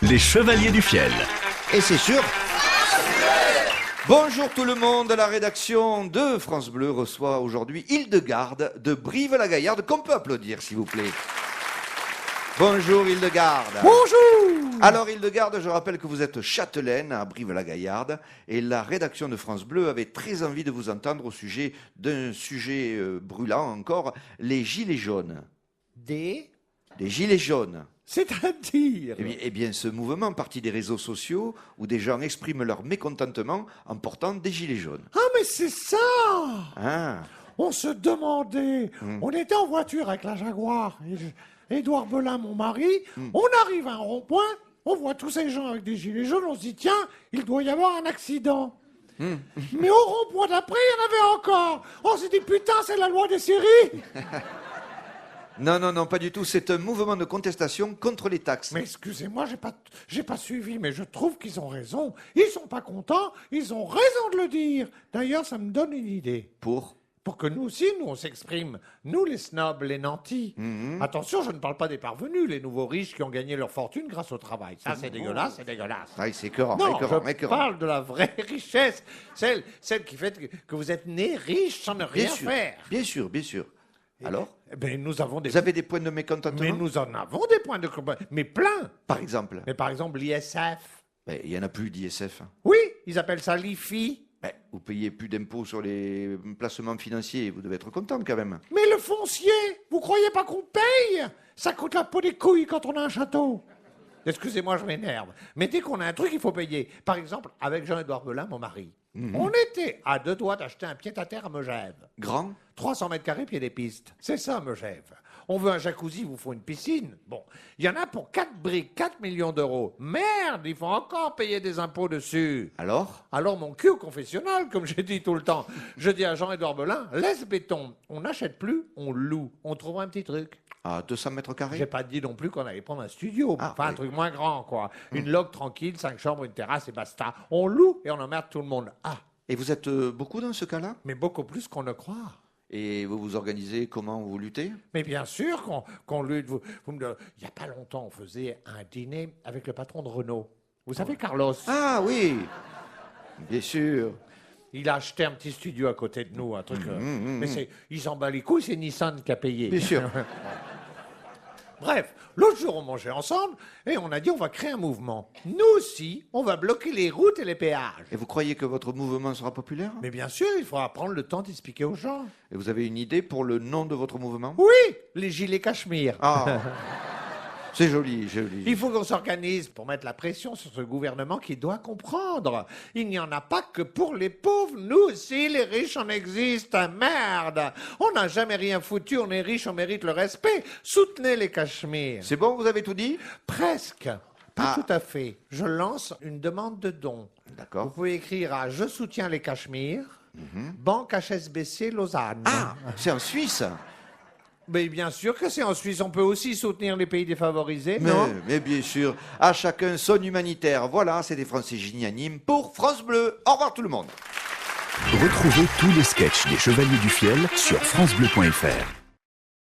Les Chevaliers du Fiel. Et c'est sûr. Bonjour tout le monde, la rédaction de France Bleu reçoit aujourd'hui Hildegarde de Brive-la-Gaillarde, qu'on peut applaudir s'il vous plaît. Bonjour Hildegarde. Bonjour. Alors Hildegarde, je rappelle que vous êtes châtelaine à Brive-la-Gaillarde et la rédaction de France Bleu avait très envie de vous entendre au sujet d'un sujet brûlant encore, les gilets jaunes. Des gilets jaunes. C'est-à-dire Eh bien, ce mouvement parti des réseaux sociaux où des gens expriment leur mécontentement en portant des gilets jaunes. Ah, mais c'est ça. Ah, On se demandait, on était en voiture avec la Jaguar, Édouard Belin, mon mari, on arrive à un rond-point, on voit tous ces gens avec des gilets jaunes, on se dit, tiens, il doit y avoir un accident. Mais au rond-point d'après, il y en avait encore. On s'est dit, putain, c'est la loi des séries. non, pas du tout. C'est un mouvement de contestation contre les taxes. Mais excusez-moi, j'ai pas suivi, mais je trouve qu'ils ont raison. Ils sont pas contents, ils ont raison de le dire. D'ailleurs, ça me donne une idée. Pour que nous aussi, nous, on s'exprime. Nous, les snobs, les nantis. Attention, je ne parle pas des parvenus, les nouveaux riches qui ont gagné leur fortune grâce au travail. Ça, c'est dégueulasse, c'est dégueulasse. Ah, c'est écœurant, Non, écœurant, je écœurant. parle de la vraie richesse. Celle qui fait que vous êtes né riche sans ne rien faire. Bien sûr. Alors Eh ben, nous avons des... Vous avez des points de mécontentement? Mais nous en avons des points de... Mais plein. Par exemple? Mais par exemple, l'ISF. Il n'y en a plus d'ISF. Oui, ils appellent ça l'IFI. Vous payez plus d'impôts sur les placements financiers, vous devez être content quand même. Mais le foncier, vous croyez pas qu'on paye? Ça coûte la peau des couilles quand on a un château. Excusez-moi, je m'énerve. Mais dès qu'on a un truc, il faut payer. Par exemple, avec Jean-Édouard Belin, mon mari, on était à 2 doigts d'acheter un pied-à-terre à Megève. Grand? 300 mètres carrés, pied des pistes. C'est ça, Megève. On veut un jacuzzi, il vous faut une piscine. Bon, il y en a pour 4 briques, 4 millions d'euros. Merde, il faut encore payer des impôts dessus. Alors Mon cul au confessionnal, comme j'ai dit tout le temps. Je dis à Jean-Édouard Belin, laisse béton. On n'achète plus, on loue. On trouvera un petit truc. À 200 mètres carrés? J'ai pas dit non plus qu'on allait prendre un studio. Un truc moins grand, quoi. Une loge tranquille, 5 chambres, une terrasse et basta. On loue et on emmerde tout le monde. Ah. Et vous êtes beaucoup dans ce cas-là? Mais beaucoup plus qu'on ne croit. Et vous vous organisez comment? Vous luttez? Mais bien sûr qu'on lutte. Il n'y a pas longtemps, on faisait un dîner avec le patron de Renault. Vous savez, Carlos? Ah oui, bien sûr. Il a acheté un petit studio à côté de nous, un truc. Mais il s'en bat les couilles, c'est Nissan qui a payé. Bien sûr. Bref, l'autre jour, on mangeait ensemble et on a dit on va créer un mouvement. Nous aussi, on va bloquer les routes et les péages. Et vous croyez que votre mouvement sera populaire? Mais bien sûr, il faudra prendre le temps d'expliquer aux gens. Et vous avez une idée pour le nom de votre mouvement? Oui, les gilets cachemire. Ah, c'est joli. Il faut qu'on s'organise pour mettre la pression sur ce gouvernement qui doit comprendre. Il n'y en a pas que pour les pauvres. Nous aussi, les riches, on existe. Merde. On n'a jamais rien foutu. On est riche, on mérite le respect. Soutenez les cachemires. C'est bon, vous avez tout dit? Presque. Pas tout à fait. Je lance une demande de don. D'accord. Vous pouvez écrire à Je soutiens les cachemires, Banque HSBC Lausanne. Ah, c'est en Suisse? Mais bien sûr que c'est en Suisse. On peut aussi soutenir les pays défavorisés, non? Mais bien sûr, à chacun son humanitaire. Voilà, c'est des Français génianimes pour France Bleu. Au revoir tout le monde. Retrouvez tous les sketchs des Chevaliers du Fiel sur francebleu.fr.